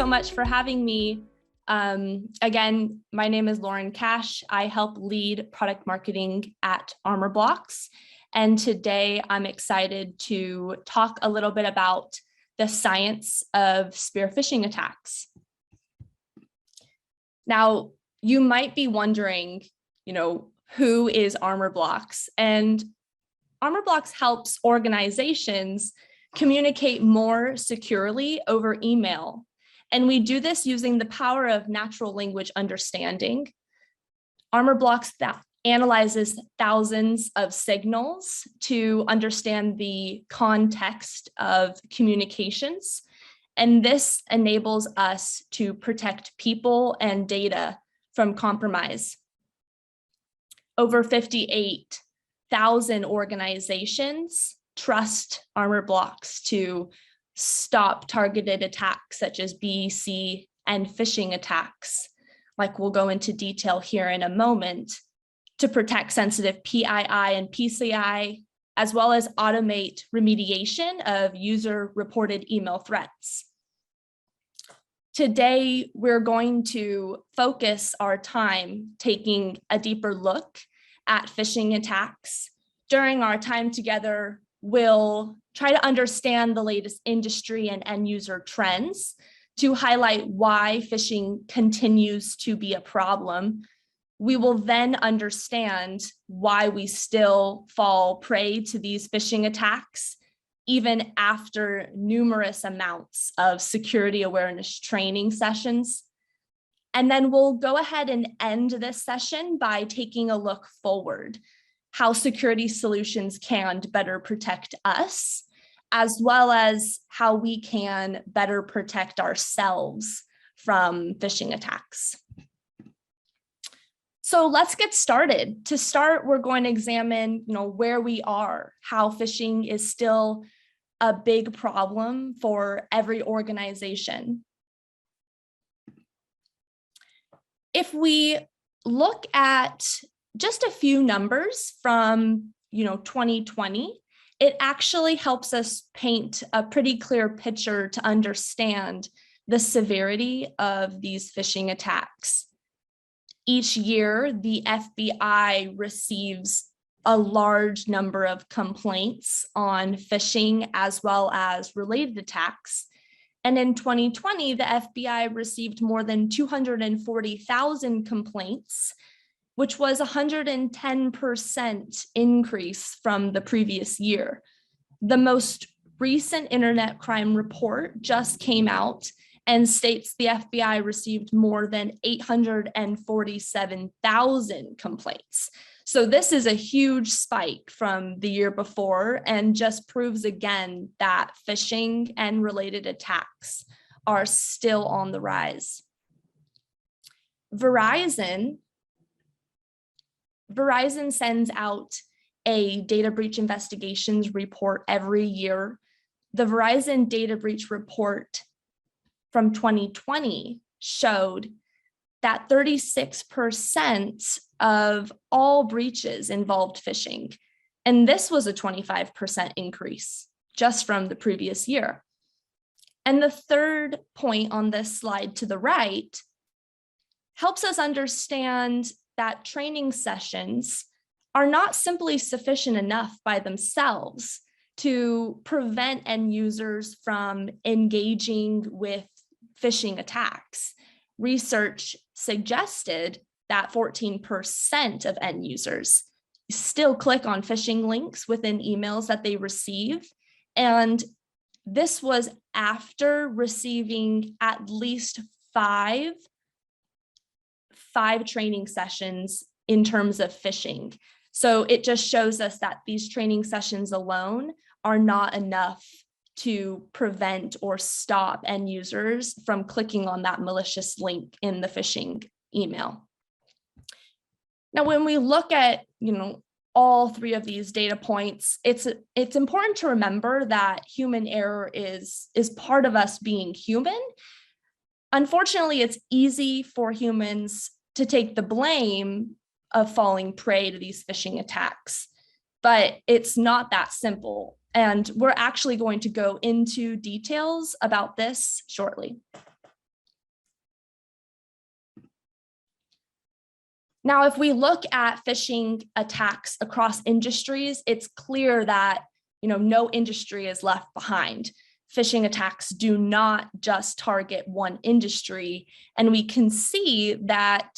so much for having me. Again, my name is Lauren Cash. I help lead product marketing at Armour Blocks. And today I'm excited to talk a little bit about the science of spear-phishing attacks. Now, you might be wondering, who is Armour Blocks? And Armour Blocks helps organizations communicate more securely over email. And we do this using the power of natural language understanding. Armour Blocks that analyzes thousands of signals to understand the context of communications. And this enables us to protect people and data from compromise. Over 58,000 organizations trust Armour Blocks to stop targeted attacks such as BEC and phishing attacks, like we'll go into detail here in a moment, to protect sensitive PII and PCI, as well as automate remediation of user-reported email threats. Today, we're going to focus our time taking a deeper look at phishing attacks. During our time together, we'll try to understand the latest industry and end user trends to highlight why phishing continues to be a problem. We will then understand why we still fall prey to these phishing attacks, even after numerous amounts of security awareness training sessions. And then we'll go ahead and end this session by taking a look forward, how security solutions can better protect us, as well as how we can better protect ourselves from phishing attacks. So let's get started. To start, we're going to examine, where we are, how phishing is still a big problem for every organization. If we look at just a few numbers from 2020, it actually helps us paint a pretty clear picture to understand the severity of these phishing attacks. Each year, the FBI receives a large number of complaints on phishing as well as related attacks. And in 2020, the FBI received more than 240,000 complaints, which was a 110% increase from the previous year. The most recent internet crime report just came out and states the FBI received more than 847,000 complaints. So this is a huge spike from the year before and just proves again that phishing and related attacks are still on the rise. Verizon sends out a data breach investigations report every year. The Verizon data breach report from 2020 showed that 36% of all breaches involved phishing. And this was a 25% increase just from the previous year. And the third point on this slide to the right helps us understand that training sessions are not simply sufficient enough by themselves to prevent end users from engaging with phishing attacks. Research suggested that 14% of end users still click on phishing links within emails that they receive. And this was after receiving at least five training sessions in terms of phishing. So it just shows us that these training sessions alone are not enough to prevent or stop end users from clicking on that malicious link in the phishing email. Now, when we look at, all three of these data points, it's important to remember that human error is part of us being human. Unfortunately, it's easy for humans to take the blame of falling prey to these phishing attacks, but it's not that simple. And we're actually going to go into details about this shortly. Now, if we look at phishing attacks across industries, it's clear that no industry is left behind. Phishing attacks do not just target one industry, and we can see that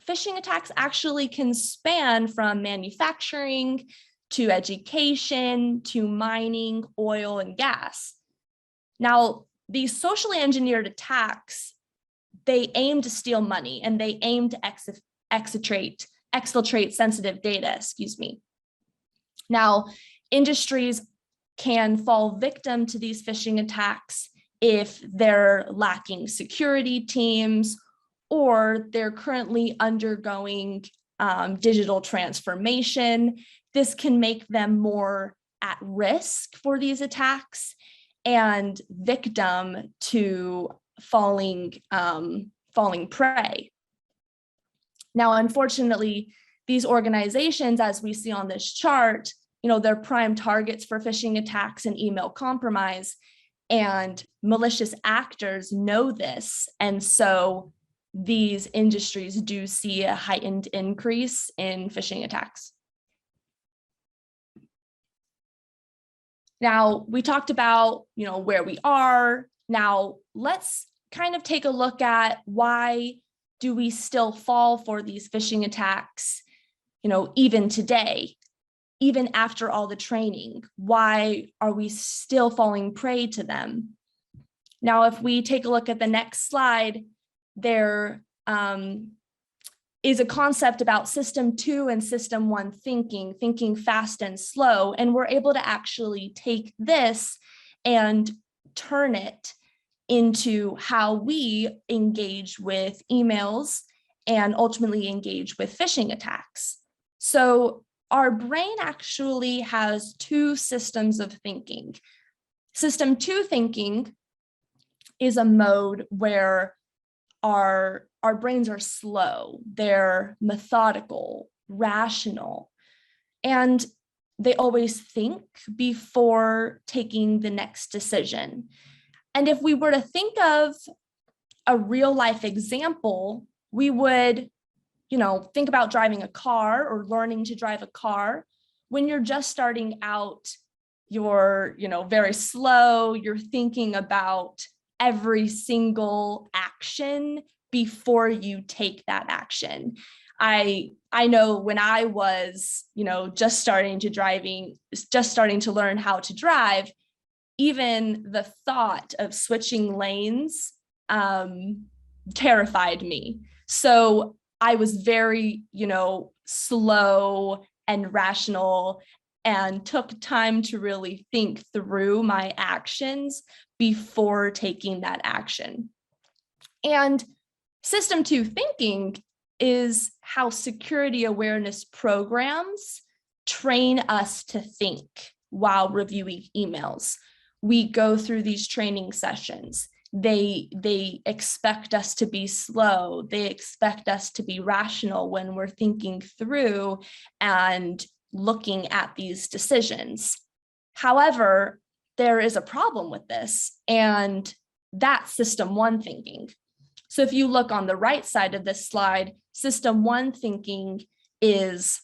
phishing attacks actually can span from manufacturing to education to mining, oil, and gas. Now, these socially engineered attacks, they aim to steal money and they aim to exfiltrate sensitive data, Now, industries can fall victim to these phishing attacks if they're lacking security teams or they're currently undergoing digital transformation. This can make them more at risk for these attacks and victim to falling prey. Now, unfortunately, these organizations, as we see on this chart, they're prime targets for phishing attacks and email compromise, and malicious actors know this. And so these industries do see a heightened increase in phishing attacks. Now, we talked about, where we are. Now, let's kind of take a look at why do we still fall for these phishing attacks, even today, even after all the training? Why are we still falling prey to them? Now, if we take a look at the next slide, there is a concept about system 2 and system 1 thinking fast and slow, and we're able to actually take this and turn it into how we engage with emails and ultimately engage with phishing attacks. So our brain actually has 2 systems of thinking. System 2 thinking is a mode where our brains are slow, they're methodical, rational, and they always think before taking the next decision. And if we were to think of a real life example, we would, think about driving a car or learning to drive a car. When you're just starting out, you're, very slow, you're thinking about every single action before you take that action. I know when I was, just starting to learn how to drive, even the thought of switching lanes terrified me. So I was very, slow and rational and took time to really think through my actions before taking that action. And system 2 thinking is how security awareness programs train us to think while reviewing emails. We go through these training sessions. They expect us to be slow. They expect us to be rational when we're thinking through and looking at these decisions. However, there is a problem with this, and that's system 1 thinking. So if you look on the right side of this slide, system 1 thinking is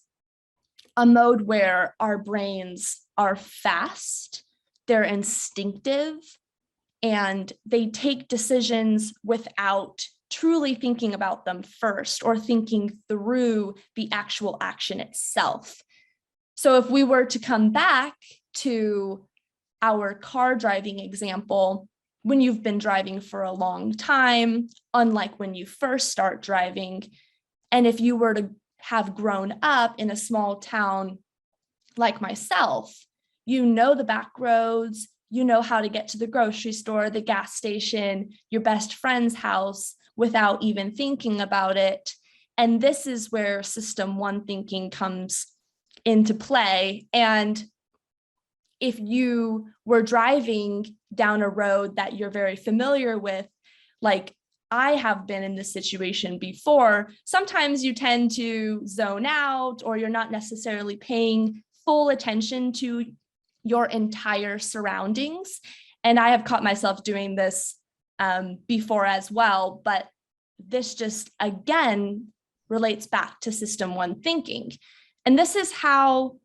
a mode where our brains are fast, they're instinctive, and they take decisions without truly thinking about them first or thinking through the actual action itself. So if we were to come back to our car driving example, when you've been driving for a long time, unlike when you first start driving, and if you were to have grown up in a small town like myself, you know the back roads, you know how to get to the grocery store, the gas station, your best friend's house without even thinking about it. And this is where system 1 thinking comes into play. And if you were driving down a road that you're very familiar with, like I have been in this situation before, sometimes you tend to zone out or you're not necessarily paying full attention to your entire surroundings. And I have caught myself doing this before as well, but this just, again, relates back to system one thinking. And this is how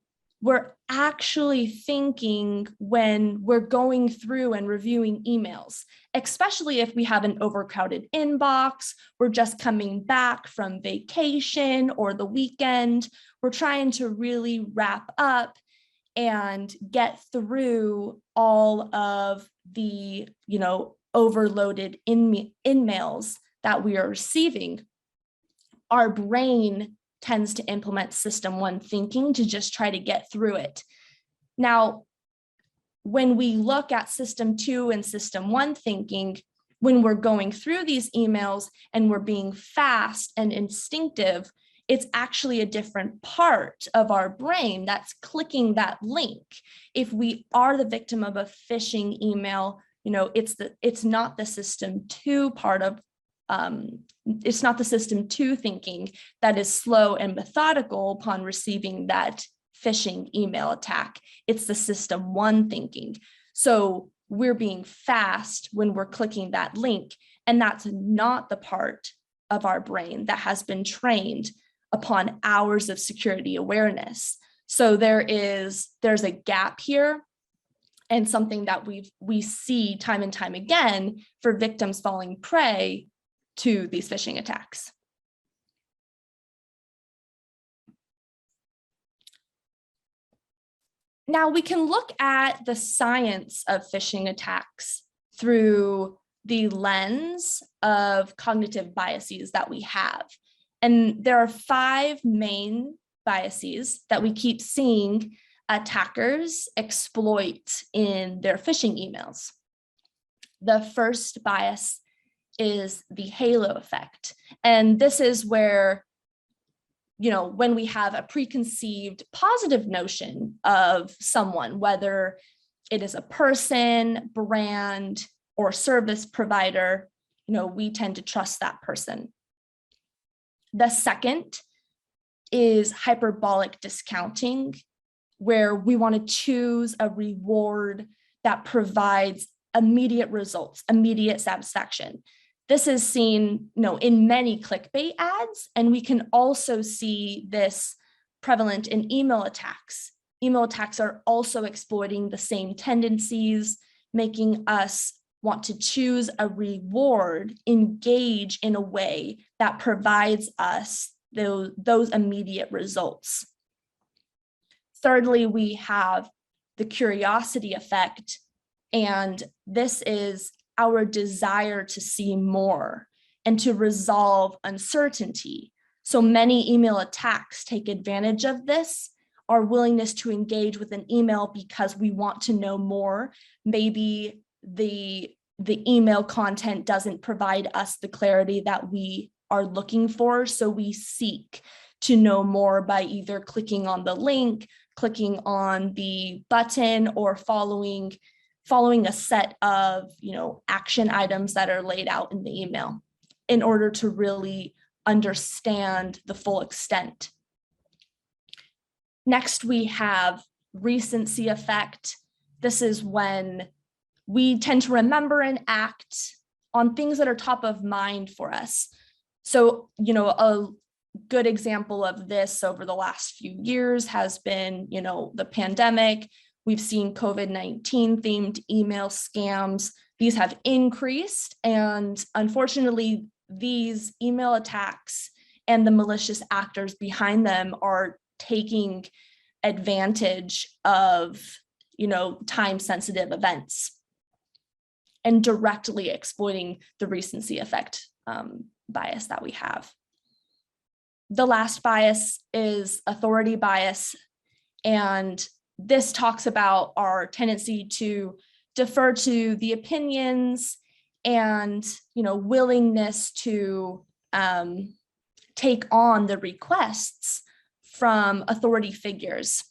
we're actually thinking when we're going through and reviewing emails, especially if we have an overcrowded inbox, we're just coming back from vacation or the weekend, we're trying to really wrap up and get through all of the, overloaded in-mails that we are receiving. Our brain tends to implement system one thinking to just try to get through it. Now, when we look at system two and system one thinking, when we're going through these emails and we're being fast and instinctive, it's actually a different part of our brain that's clicking that link. If we are the victim of a phishing email, it's not the system two part of it's not the system two thinking that is slow and methodical upon receiving that phishing email attack. It's the system one thinking. So we're being fast when we're clicking that link, and that's not the part of our brain that has been trained upon hours of security awareness. So there's a gap here, and something that we see time and time again for victims falling prey to these phishing attacks. Now we can look at the science of phishing attacks through the lens of cognitive biases that we have. And there are 5 main biases that we keep seeing attackers exploit in their phishing emails. The first bias is the halo effect. And this is where, when we have a preconceived positive notion of someone, whether it is a person, brand, or service provider, we tend to trust that person. The second is hyperbolic discounting, where we want to choose a reward that provides immediate results, immediate satisfaction. This is seen, in many clickbait ads, and we can also see this prevalent in email attacks. Email attacks are also exploiting the same tendencies, making us want to choose a reward, engage in a way that provides us those immediate results. Thirdly, we have the curiosity effect, and this is our desire to see more and to resolve uncertainty. So many email attacks take advantage of this, our willingness to engage with an email because we want to know more. Maybe the email content doesn't provide us the clarity that we are looking for, so we seek to know more by either clicking on the link, clicking on the button, or following a set of action items that are laid out in the email in order to really understand the full extent. Next, we have recency effect. This is when we tend to remember and act on things that are top of mind for us. So, a good example of this over the last few years has been, the pandemic. We've seen COVID-19 themed email scams. These have increased, and unfortunately, these email attacks and the malicious actors behind them are taking advantage of, time-sensitive events and directly exploiting the recency effect bias that we have. The last bias is authority bias, and this talks about our tendency to defer to the opinions and, willingness to take on the requests from authority figures.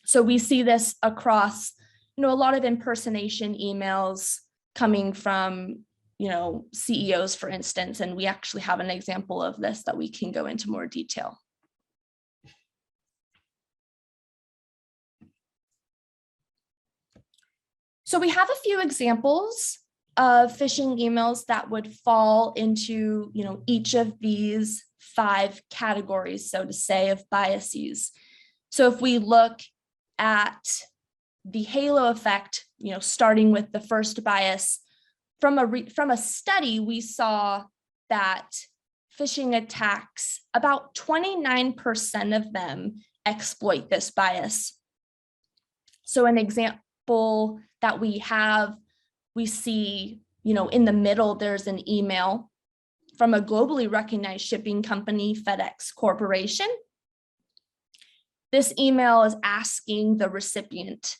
So we see this across, a lot of impersonation emails coming from, CEOs, for instance, and we actually have an example of this that we can go into more detail. So we have a few examples of phishing emails that would fall into, each of these 5 categories, so to say, of biases. So if we look at the halo effect, starting with the first bias, from a study, we saw that phishing attacks, about 29% of them exploit this bias. So an example that we see, in the middle, there's an email from a globally recognized shipping company, FedEx Corporation. This email is asking the recipient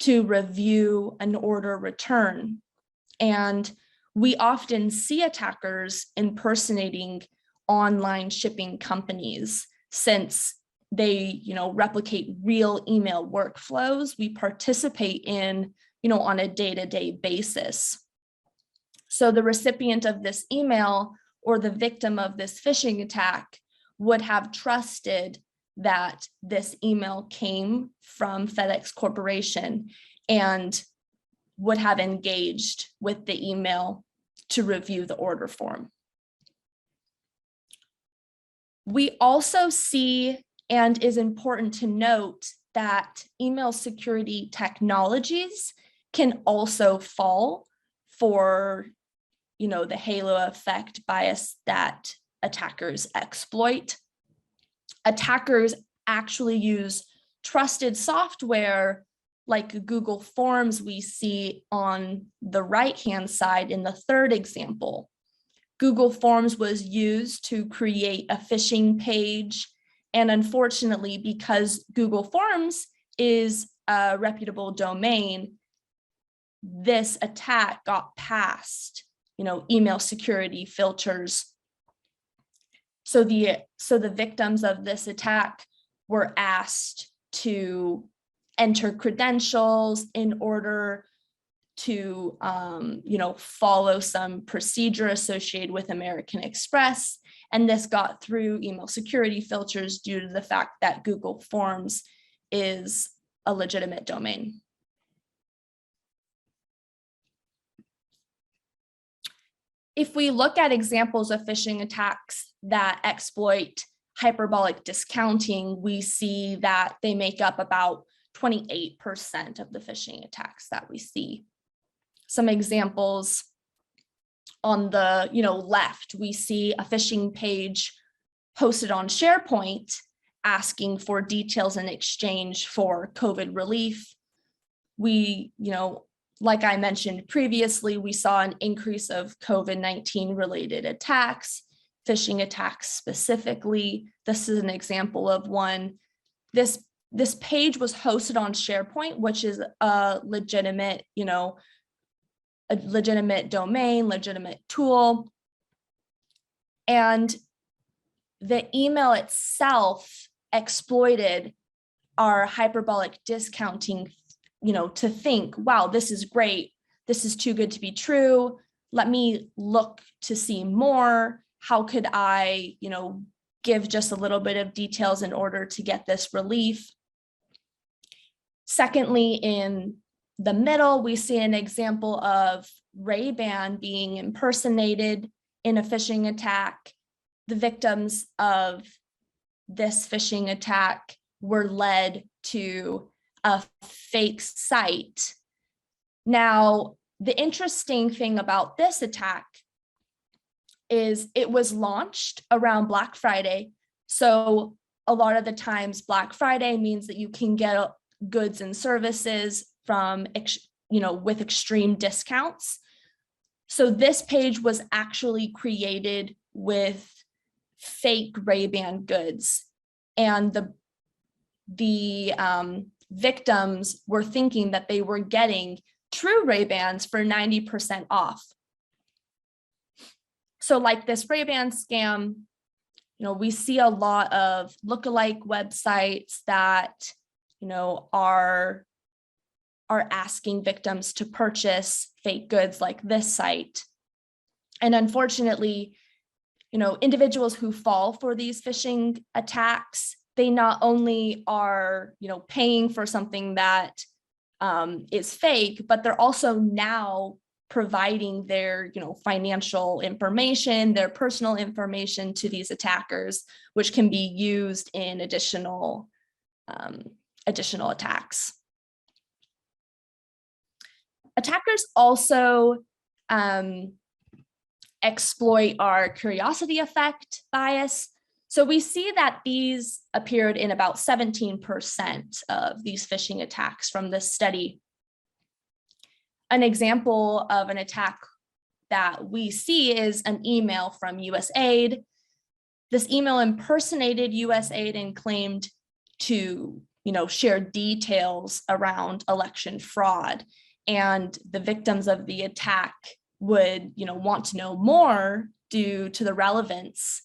to review an order return. And we often see attackers impersonating online shipping companies since they, replicate real email workflows we participate in, on a day-to-day basis. So the recipient of this email or the victim of this phishing attack would have trusted that this email came from FedEx Corporation and would have engaged with the email to review the order form. We also see, and is important to note, that email security technologies can also fall for, the halo effect bias that attackers exploit. Attackers actually use trusted software like Google Forms we see on the right-hand side in the third example. Google Forms was used to create a phishing page, and unfortunately, because Google Forms is a reputable domain, this attack got past, email security filters. So the victims of this attack were asked to enter credentials in order to, follow some procedure associated with American Express. And this got through email security filters due to the fact that Google Forms is a legitimate domain. If we look at examples of phishing attacks that exploit hyperbolic discounting, we see that they make up about 28% of the phishing attacks that we see. Some examples on the left, we see a phishing page posted on SharePoint asking for details in exchange for COVID relief. We, like I mentioned previously, we saw an increase of COVID-19 related attacks, phishing attacks specifically. This is an example of one. This page was hosted on SharePoint, which is a legitimate, a legitimate domain, legitimate tool. And the email itself exploited our hyperbolic discounting, to think, wow, this is great. This is too good to be true. Let me look to see more. How could I, give just a little bit of details in order to get this relief? Secondly, in the middle, we see an example of Ray-Ban being impersonated in a phishing attack. The victims of this phishing attack were led to a fake site. Now, the interesting thing about this attack is it was launched around Black Friday. So a lot of the times Black Friday means that you can get goods and services from, with extreme discounts. So this page was actually created with fake Ray-Ban goods, and the victims were thinking that they were getting true Ray-Bans for 90% off. So like this Ray-Ban scam, we see a lot of lookalike websites that, are asking victims to purchase fake goods like this site. And unfortunately, individuals who fall for these phishing attacks, they not only are, paying for something that is fake, but they're also now providing their, financial information, their personal information to these attackers, which can be used in additional attacks. Attackers also exploit our curiosity effect bias. So we see that these appeared in about 17% of these phishing attacks from this study. An example of an attack that we see is an email from USAID. This email impersonated USAID and claimed to, share details around election fraud. And the victims of the attack would, want to know more due to the relevance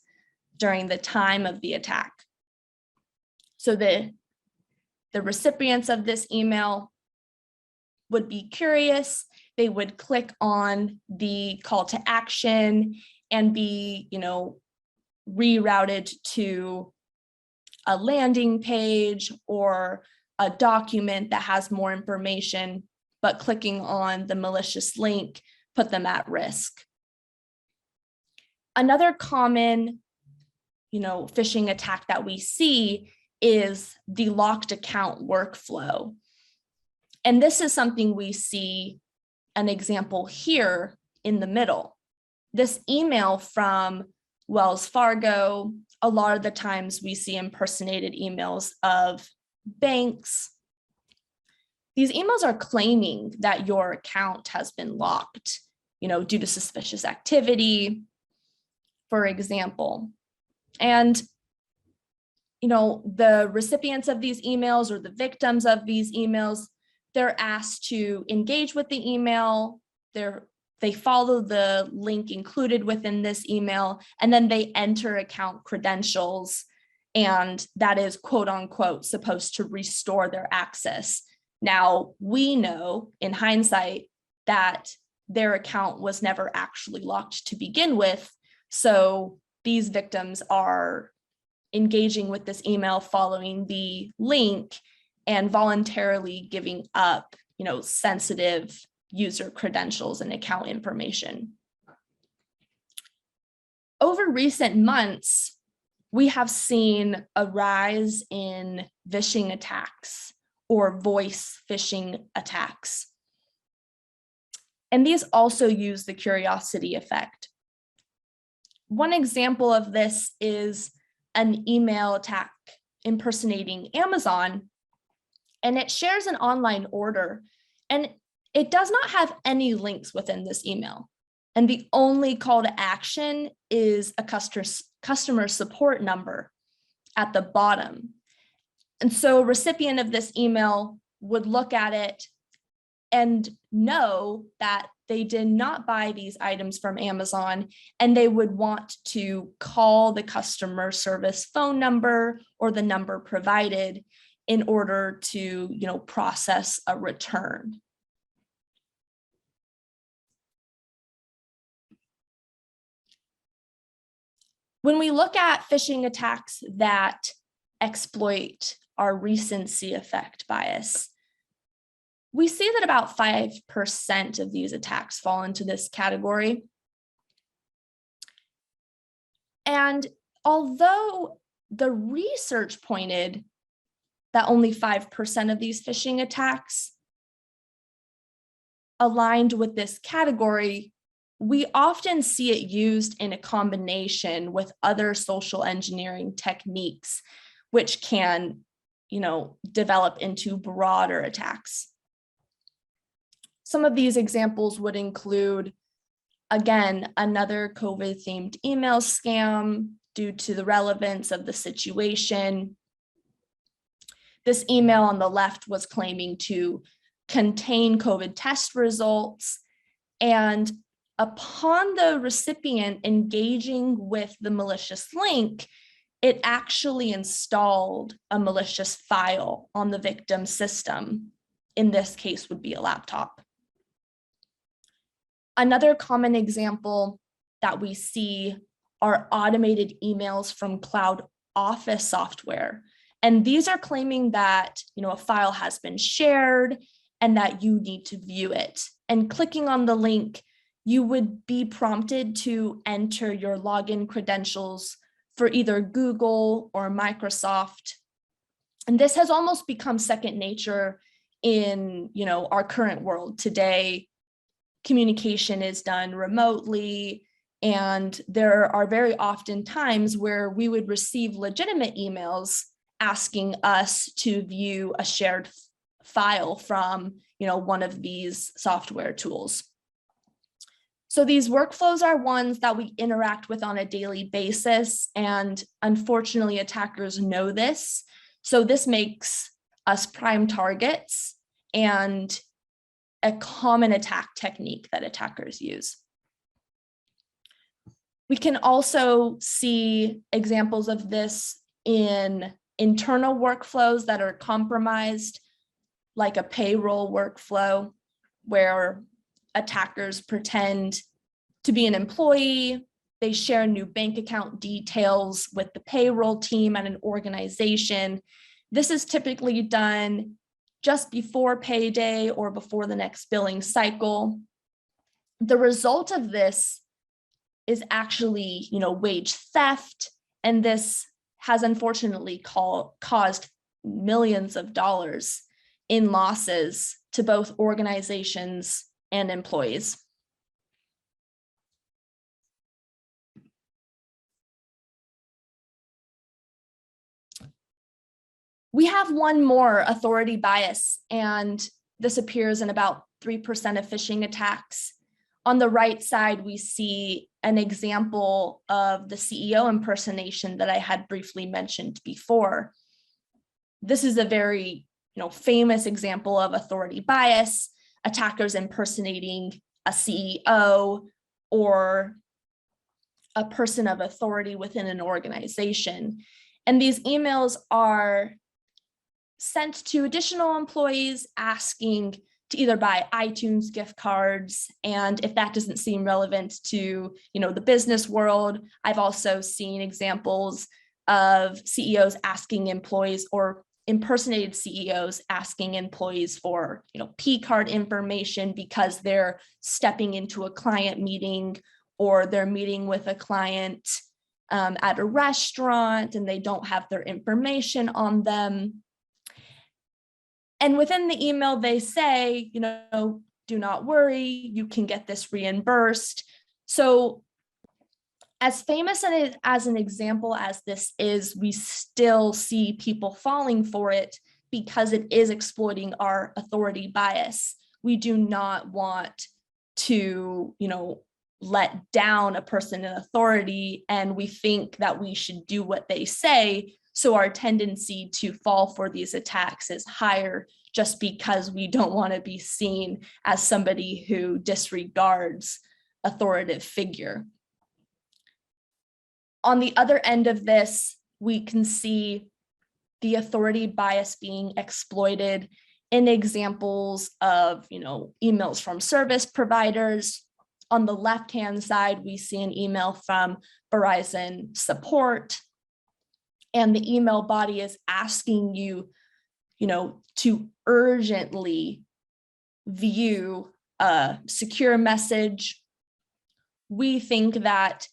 during the time of the attack. So the recipients of this email would be curious. They would click on the call to action and be, rerouted to a landing page or a document that has more information, but clicking on the malicious link put them at risk. Another common, phishing attack that we see is the locked account workflow. And this is something we see an example here in the middle. This email from Wells Fargo, a lot of the times we see impersonated emails of banks. These emails are claiming that your account has been locked, due to suspicious activity, for example. And, the recipients of these emails or the victims of these emails, they're asked to engage with the email. They follow the link included within this email, and then they enter account credentials, and that is quote unquote supposed to restore their access. Now, we know in hindsight that their account was never actually locked to begin with. So these victims are engaging with this email, following the link, and voluntarily giving up, sensitive user credentials and account information. Over recent months, we have seen a rise in phishing attacks or voice phishing attacks. And these also use the curiosity effect. One example of this is an email attack impersonating Amazon, and it shares an online order, and it does not have any links within this email. And the only call to action is a customer support number at the bottom. And so a recipient of this email would look at it and know that they did not buy these items from Amazon, and they would want to call the customer service phone number or the number provided in order to, process a return. When we look at phishing attacks that exploit our recency effect bias, we see that about 5% of these attacks fall into this category. And although the research pointed that only 5% of these phishing attacks aligned with this category, we often see it used in a combination with other social engineering techniques, which can, develop into broader attacks. Some of these examples would include, again, another COVID-themed email scam due to the relevance of the situation. This email on the left was claiming to contain COVID test results, and upon the recipient engaging with the malicious link, it actually installed a malicious file on the victim's system. In this case, would be a laptop. Another common example that we see are automated emails from cloud office software. And these are claiming that, a file has been shared and that you need to view it. And clicking on the link, you would be prompted to enter your login credentials for either Google or Microsoft. And this has almost become second nature in, our current world. Today, communication is done remotely, and there are very often times where we would receive legitimate emails asking us to view a shared file from, one of these software tools. So these workflows are ones that we interact with on a daily basis, and unfortunately, attackers know this. So this makes us prime targets and a common attack technique that attackers use. We can also see examples of this in internal workflows that are compromised, like a payroll workflow, where attackers pretend to be an employee. They share new bank account details with the payroll team at an organization. This is typically done just before payday or before the next billing cycle. The result of this is actually, wage theft, and this has unfortunately caused millions of dollars in losses to both organizations and employees. We have one more, authority bias, and this appears in about 3% of phishing attacks. On the right side, we see an example of the CEO impersonation that I had briefly mentioned before. This is a very, famous example of authority bias, attackers impersonating a CEO or a person of authority within an organization. And these emails are sent to additional employees asking to either buy iTunes gift cards. And if that doesn't seem relevant to, the business world, I've also seen examples of CEOs asking employees, or impersonated CEOs asking employees for, P card information because they're stepping into a client meeting, or they're meeting with a client at a restaurant and they don't have their information on them. And within the email, they say, do not worry, you can get this reimbursed. So as famous as an example as this is, we still see people falling for it because it is exploiting our authority bias. We do not want to, let down a person in authority, and we think that we should do what they say. So our tendency to fall for these attacks is higher just because we don't want to be seen as somebody who disregards authoritative figure. On the other end of this, we can see the authority bias being exploited in examples of, emails from service providers. On the left-hand side, we see an email from Verizon support, and the email body is asking you, to urgently view a secure message. We think that,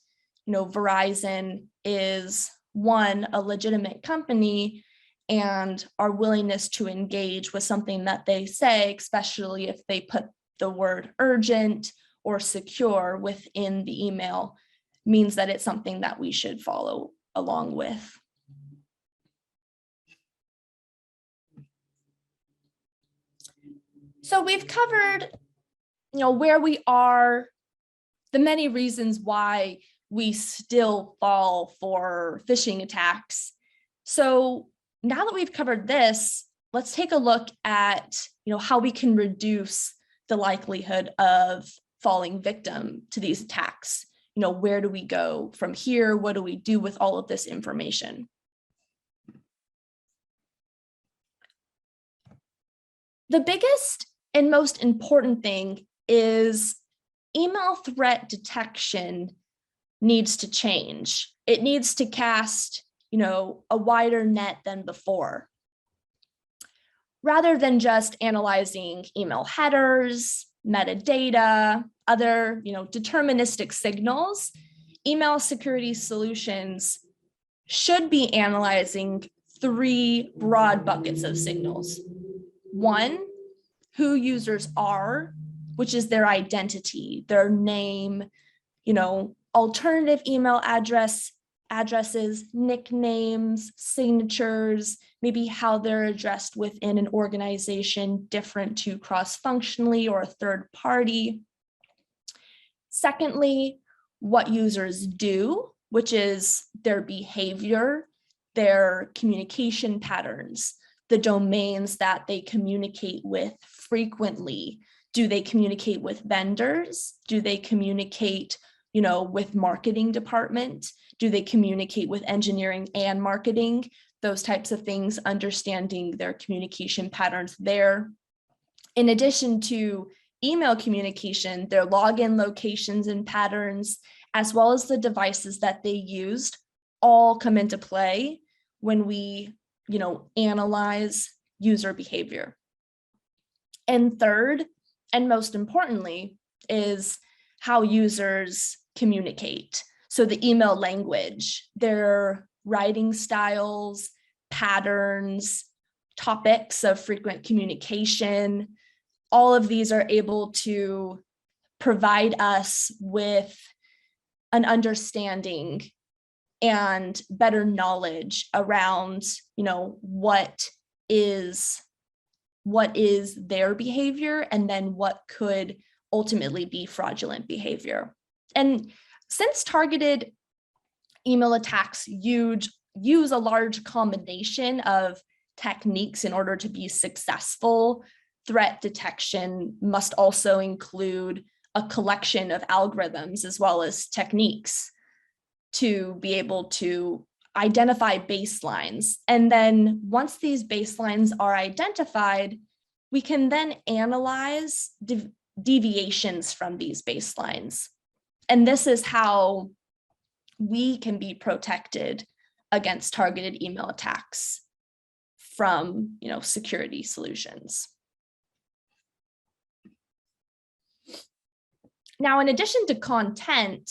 Verizon is, one, a legitimate company, and our willingness to engage with something that they say, especially if they put the word urgent or secure within the email, means that it's something that we should follow along with. So we've covered, where we are, the many reasons why we still fall for phishing attacks. So now that we've covered this, let's take a look at, how we can reduce the likelihood of falling victim to these attacks. Where do we go from here? What do we do with all of this information? The biggest and most important thing is email threat detection needs to change. It needs to cast, a wider net than before. rather than just analyzing email headers, metadata, other, deterministic signals, email security solutions should be analyzing three broad buckets of signals. One, who users are, which is their identity, their name, alternative email addresses, nicknames, signatures, maybe how they're addressed within an organization different to cross-functionally or a third party. Secondly, what users do, which is their behavior, their communication patterns, the domains that they communicate with frequently. Do they communicate with vendors? Do they communicate, with marketing department? Do they communicate with engineering and marketing? Those types of things, understanding their communication patterns there. In addition to email communication, their login locations and patterns, as well as the devices that they used, all come into play when we, analyze user behavior. And third, and most importantly, is how users communicate. So the email language, their writing styles, patterns, topics of frequent communication, all of these are able to provide us with an understanding and better knowledge around, what is their behavior, and then what could ultimately be fraudulent behavior. And since targeted email attacks use a large combination of techniques in order to be successful, threat detection must also include a collection of algorithms as well as techniques to be able to identify baselines. And then once these baselines are identified, we can then analyze deviations from these baselines. And this is how we can be protected against targeted email attacks from, security solutions. Now, in addition to content,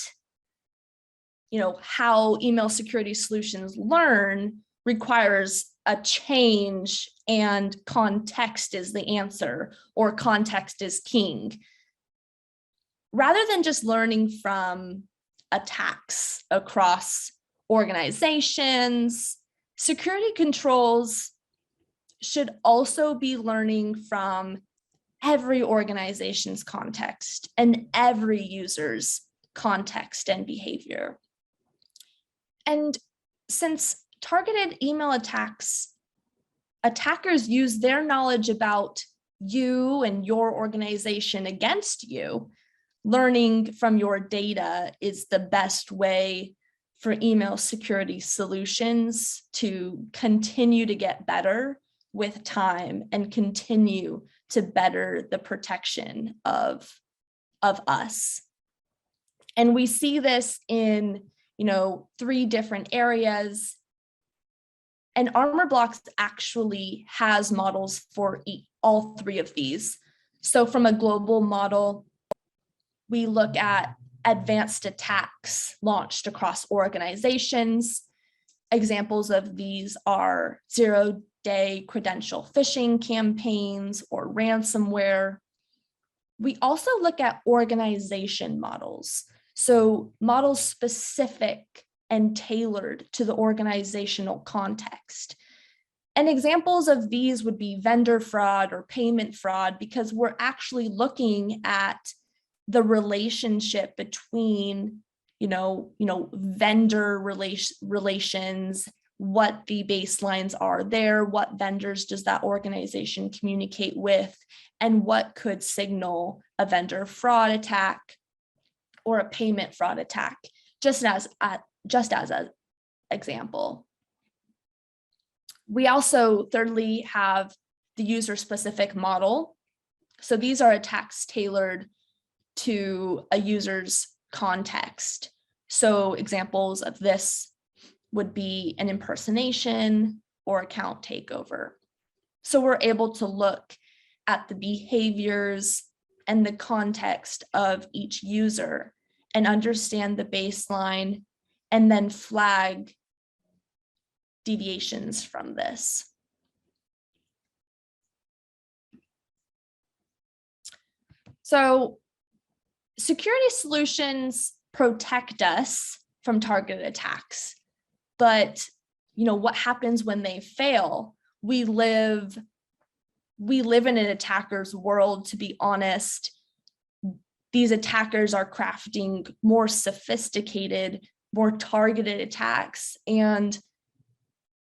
how email security solutions learn requires a change, and context is the answer, or context is king. Rather than just learning from attacks across organizations, security controls should also be learning from every organization's context and every user's context and behavior. And since targeted email attacks, attackers use their knowledge about you and your organization against you, learning from your data is the best way for email security solutions to continue to get better with time and continue to better the protection of us. And we see this in, three different areas. And Armour Blocks actually has models for all three of these. So from a global model, we look at advanced attacks launched across organizations. Examples of these are zero-day credential phishing campaigns or ransomware. We also look at organization models. So models specific and tailored to the organizational context. And examples of these would be vendor fraud or payment fraud, because we're actually looking at the relationship between, vendor relations, what the baselines are there, what vendors does that organization communicate with, and what could signal a vendor fraud attack or a payment fraud attack, just as an example. We also, thirdly, have the user-specific model. So these are attacks tailored to a user's context. So examples of this would be an impersonation or account takeover. So we're able to look at the behaviors and the context of each user and understand the baseline and then flag deviations from this. So security solutions protect us from targeted attacks, but what happens when they fail? We live in an attacker's world, to be honest. These attackers are crafting more sophisticated, more targeted attacks, and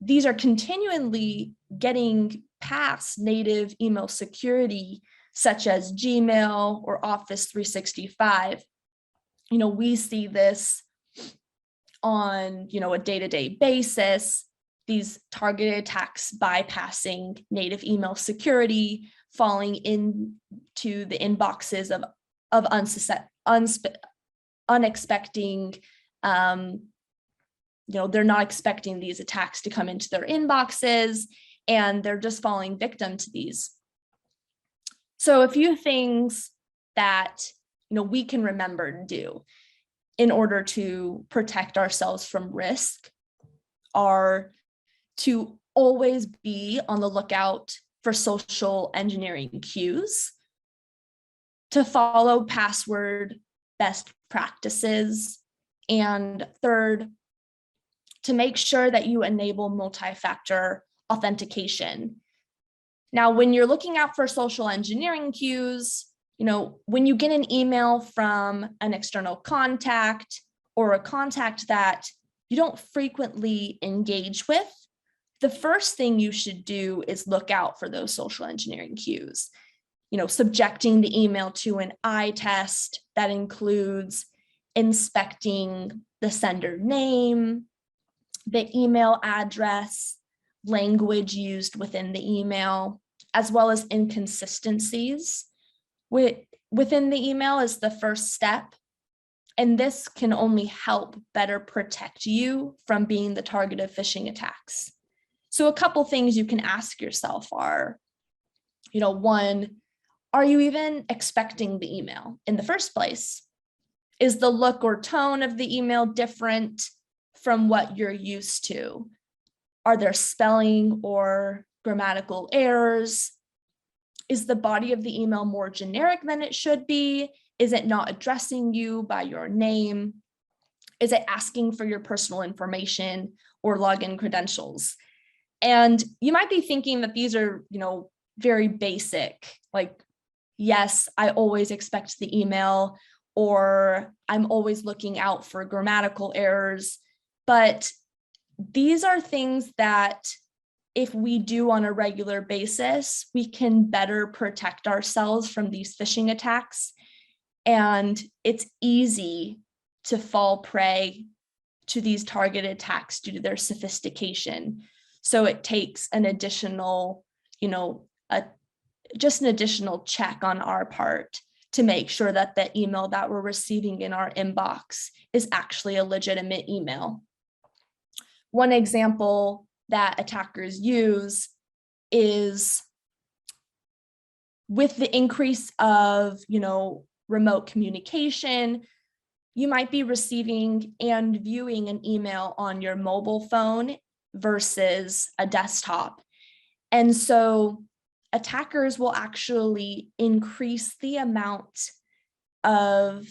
these are continually getting past native email security, such as Gmail or Office 365. We see this on, a day-to-day basis, these targeted attacks bypassing native email security, falling into the inboxes of unexpected, they're not expecting these attacks to come into their inboxes, and they're just falling victim to these. So a few things that we can remember to do in order to protect ourselves from risk are to always be on the lookout for social engineering cues, to follow password best practices, and third, to make sure that you enable multi-factor authentication. Now, when you're looking out for social engineering cues, when you get an email from an external contact or a contact that you don't frequently engage with, the first thing you should do is look out for those social engineering cues. Subjecting the email to an eye test that includes inspecting the sender name, the email address, language used within the email, as well as inconsistencies within the email is the first step. And this can only help better protect you from being the target of phishing attacks. So a couple things you can ask yourself are, one, are you even expecting the email in the first place? Is the look or tone of the email different from what you're used to? Are there spelling or grammatical errors? Is the body of the email more generic than it should be? Is it not addressing you by your name? Is it asking for your personal information or login credentials? And you might be thinking that these are, very basic, like, yes, I always expect the email, or I'm always looking out for grammatical errors. But these are things that if we do on a regular basis, we can better protect ourselves from these phishing attacks. And it's easy to fall prey to these targeted attacks due to their sophistication. So it takes an additional, just an additional check on our part to make sure that the email that we're receiving in our inbox is actually a legitimate email. One example that attackers use is with the increase of, remote communication, you might be receiving and viewing an email on your mobile phone versus a desktop. And so attackers will actually increase the amount of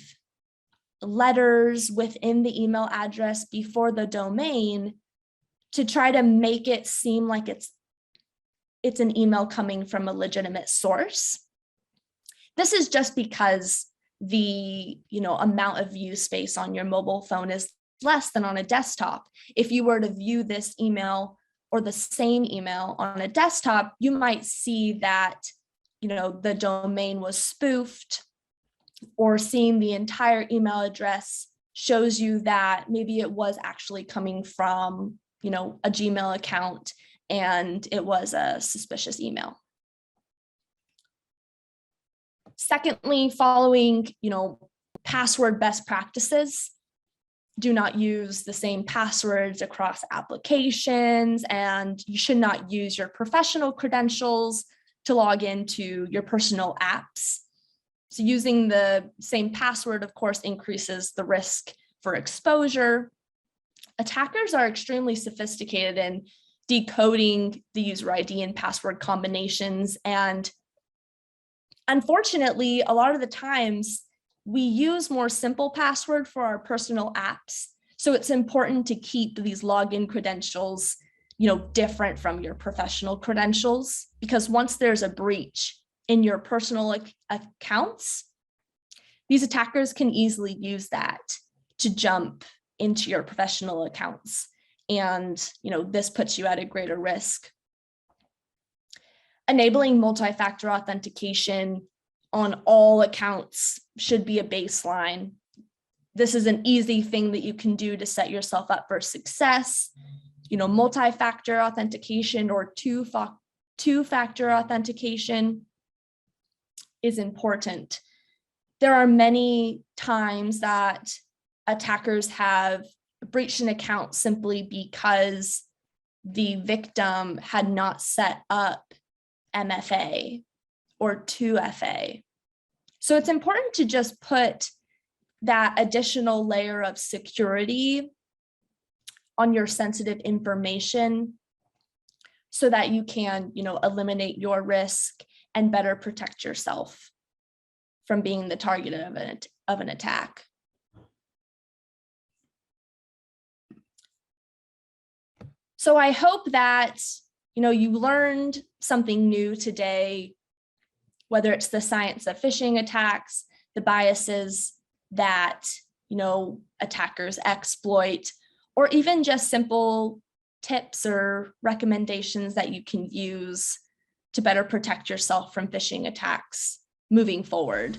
letters within the email address before the domain to try to make it seem like it's an email coming from a legitimate source. This is just because the amount of view space on your mobile phone is less than on a desktop. If you were to view this email or the same email on a desktop, you might see that the domain was spoofed, or seeing the entire email address shows you that maybe it was actually coming from a Gmail account and it was a suspicious email. Secondly, following password best practices. do not use the same passwords across applications, and you should not use your professional credentials to log into your personal apps. So using the same password, of course, increases the risk for exposure. Attackers are extremely sophisticated in decoding the user ID and password combinations. And unfortunately, a lot of the times we use more simple password for our personal apps. So it's important to keep these login credentials, different from your professional credentials, because once there's a breach in your personal accounts, these attackers can easily use that to jump into your professional accounts. And, this puts you at a greater risk. Enabling multi-factor authentication on all accounts should be a baseline. This is an easy thing that you can do to set yourself up for success. Multi-factor authentication or two-factor authentication is important. There are many times that attackers have breached an account simply because the victim had not set up MFA or 2FA. So it's important to just put that additional layer of security on your sensitive information so that you can, eliminate your risk and better protect yourself from being the target of an attack. So I hope that, you learned something new today, whether it's the science of phishing attacks, the biases that, attackers exploit, or even just simple tips or recommendations that you can use to better protect yourself from phishing attacks moving forward.